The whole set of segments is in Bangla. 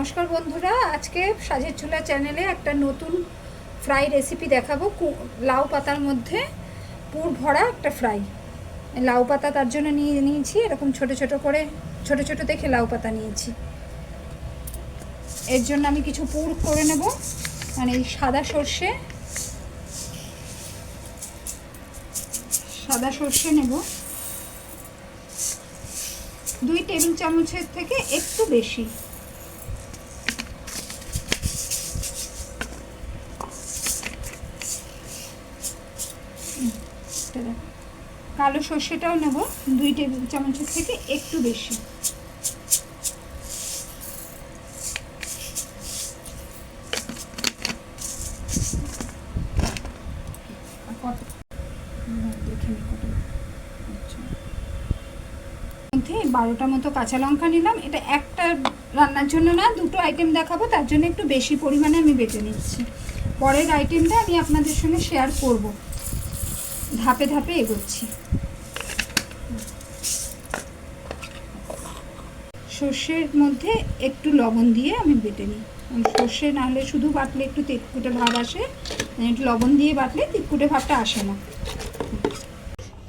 নমস্কার বন্ধুরা, আজকে সাজের চুলা চ্যানেলে একটা নতুন ফ্রাই রেসিপি দেখাবো। লাউ পাতার মধ্যে পুর ভরা একটা ফ্রাই। লাউ পাতা তার জন্য নিয়েছি এরকম ছোট ছোট করে, ছোট ছোট দেখে লাউ পাতা নিয়েছি। এর জন্য আমি কিছু পুর করে নেব। মানে এই সাদা সর্ষে নেব 2 টেবিল চামচের থেকে একটু বেশি। কালো সর্ষেটাও নেব 2 টেবিল চামচের থেকে একটু বেশি। মধ্যে 12টা মতো কাঁচা লঙ্কা নিলাম। এটা একটা রান্নার জন্য না, দুটো আইটেম দেখাবো, তার জন্য একটু বেশি পরিমাণে আমি বেটে নিচ্ছি। পরের আইটেমটা আমি আপনাদের সঙ্গে শেয়ার করব, ধাপে ধাপে এগোচ্ছি। সর্ষের মধ্যে একটু লবণ দিয়ে আমি বেটে নিই। সর্ষে না হলে শুধু বাটলে একটু তিতকুটে ভাব আসে, একটু লবণ দিয়ে বাটলে তিতকুটে ভাবটা আসে না।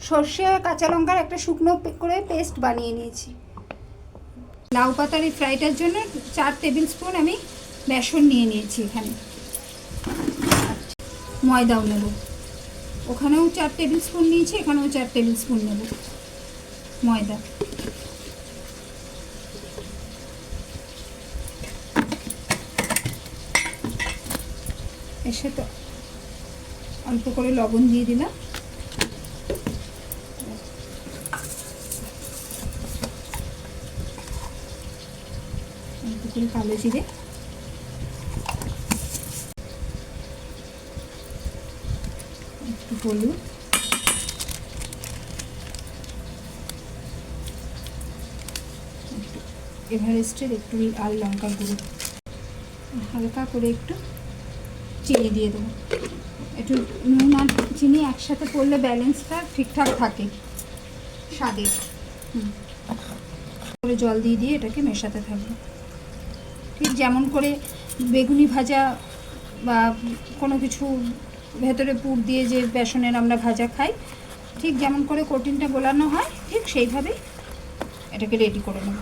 সর্ষে আর কাঁচা লঙ্কার একটা শুকনো করে পেস্ট বানিয়ে নিয়েছি। লাউ পাতার এই ফ্রাইটার জন্য 4 টেবিল স্পুন আমি বেসন নিয়ে নিয়েছি। এখানে ময়দাও নেব, ওখানেও 4 টেবিল স্পুন নিয়েছি, এখানেও 4 টেবিল স্পুন নেব ময়দা। এর সাথে অল্প করে লবণ দিয়ে দিলাম, অল্প করে কালো জিরে, একটু হলুদ, এভারেস্টের একটু আর লঙ্কা গুঁড়ো, হালকা করে একটু চিনি দিয়ে দেবো। একটু নুন আর চিনি একসাথে পড়লে ব্যালেন্সটা ঠিকঠাক থাকে স্বাদের। করে জল দিয়ে দিয়ে এটাকে মেশাতে থাকবো। ঠিক যেমন করে বেগুনি ভাজা বা কোনো কিছু ভেতরে পুর দিয়ে যে বেসনের আমরা ভাজা খাই, ঠিক যেমন করে কোটিনটা গোলানো হয়, ঠিক সেইভাবেই এটাকে রেডি করে নেব।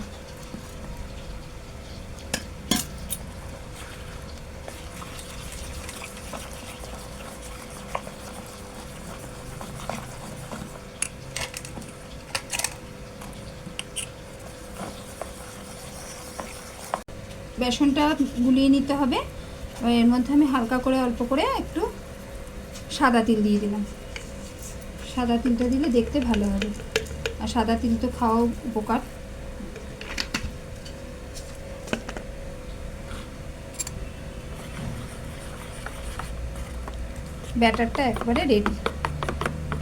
বেসনটা গুলিয়ে নিতে হবে। এর মধ্যে আমি হালকা করে অল্প করে একটু সাদা তিল দিয়ে দিলাম। সাদা তিলটা দিলে দেখতে ভালো হবে, আর সাদা তিল তো খাওয়া উপকার। ব্যাটারটা একবারে রেডি।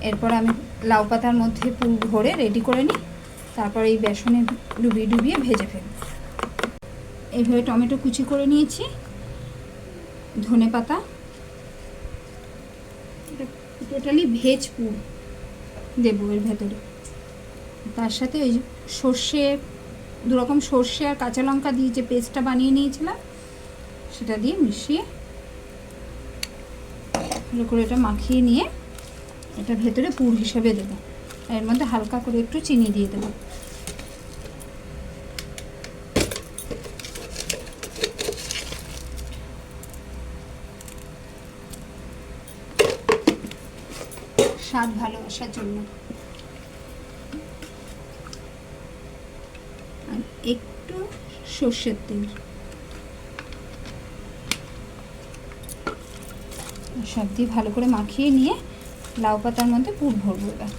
এরপর আমি লাউ পাতার মধ্যে পুর ভরে রেডি করে নিই, তারপর এই বেসনে ডুবিয়ে ডুবিয়ে ভেজে ফেলি। এইভাবে টমেটো কুচি করে নিয়েছি, ধনে পাতা, টোটালি ভেজ পুর দেবো এর ভেতরে। তার সাথে ওই সর্ষে, 2 রকম সর্ষে আর কাঁচা লঙ্কা দিয়ে যে পেস্টটা বানিয়ে নিয়েছিলাম সেটা দিয়ে মিশিয়ে ভালো করে এটা মাখিয়ে নিয়ে এটা ভেতরে পুর হিসেবে দেবো। এর মধ্যে হালকা করে একটু চিনি দিয়ে দেবো। স্বাদ ভালো আসার জন্য। আর একটু সর্ষের তেল, সব দিয়ে ভালো করে মাখিয়ে নিয়ে লাউ পাতার মধ্যে পুর ভরবো। এবার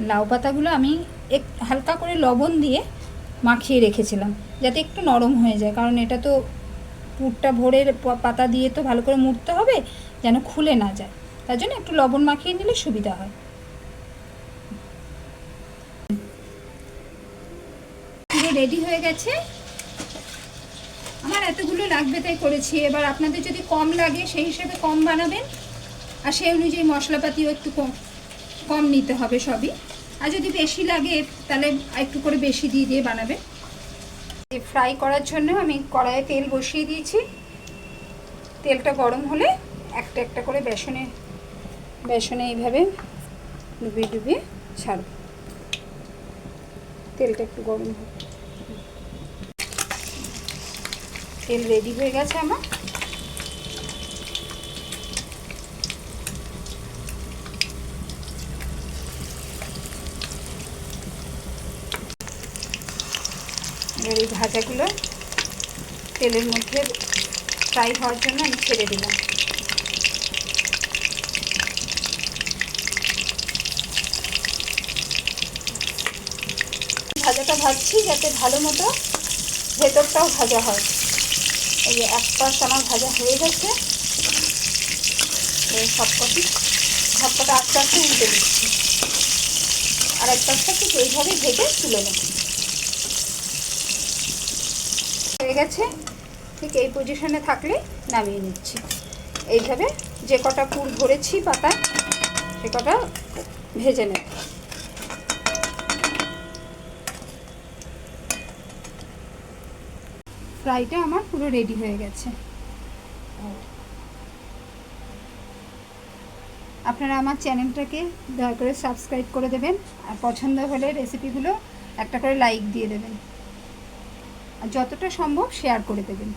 লাউ পাতাগুলো আমি হালকা করে লবণ দিয়ে মাখিয়ে রেখেছিলাম যাতে একটু নরম হয়ে যায়, কারণ এটা তো পুরটা ভরে পাতা দিয়ে তো ভালো করে মুড়তে হবে যেন খুলে না যায়, তার জন্য একটু লবণ মাখিয়ে নিলে সুবিধা হয়। পুরো রেডি হয়ে গেছে। আমার এতগুলো লাগবে তাই করেছি। এবার আপনাদের যদি কম লাগে সেই হিসেবে কম বানাবেন, আর সেই অনুযায়ী মশলাপাতিও একটু কম নিতে হবে সবই। আর যদি বেশি লাগে তাহলে একটু করে বেশি দিয়ে বানাবে। ফ্রাই করার জন্য আমি কড়াইয়ে তেল বসিয়ে দিয়েছি। তেলটা গরম হলে একটা একটা করে বেসনে এইভাবে ডুবিয়ে ডুবিয়ে ছাড়ব। তেলটা একটু গরম হবে। তেল রেডি হয়ে গেছে আমার। এবার এই ভাজাগুলো তেলের মধ্যে ফ্রাই হওয়ার জন্য আমি ছেড়ে দিলাম। ভাজাটা ভাজছি যাতে ভালো মতো ভেতরটাও ভাজা হয়। এই যে এক পাশ আমার ভাজা হয়ে গেছে, সবকটা আস্তে আস্তে উল্টে দিচ্ছি। আর এক পাশটা ঠিক এইভাবে ভেজে তুলে নেব। হয়ে গেছে, ঠিক এই পজিশনে থাকলে নামিয়ে নিচ্ছি। এইভাবে যে কটা পুর ভরেছি পাতায় সে কটা ভেজে নেব। ফ্রাইটা আমার পুরো রেডি হয়ে গেছে। আপনারা আমার চ্যানেলটাকে দয়া করে সাবস্ক্রাইব করে দেবেন, আর পছন্দ হলে রেসিপিগুলো একটা করে লাইক দিয়ে দেবেন, আর যতটা সম্ভব শেয়ার করে দেবেন।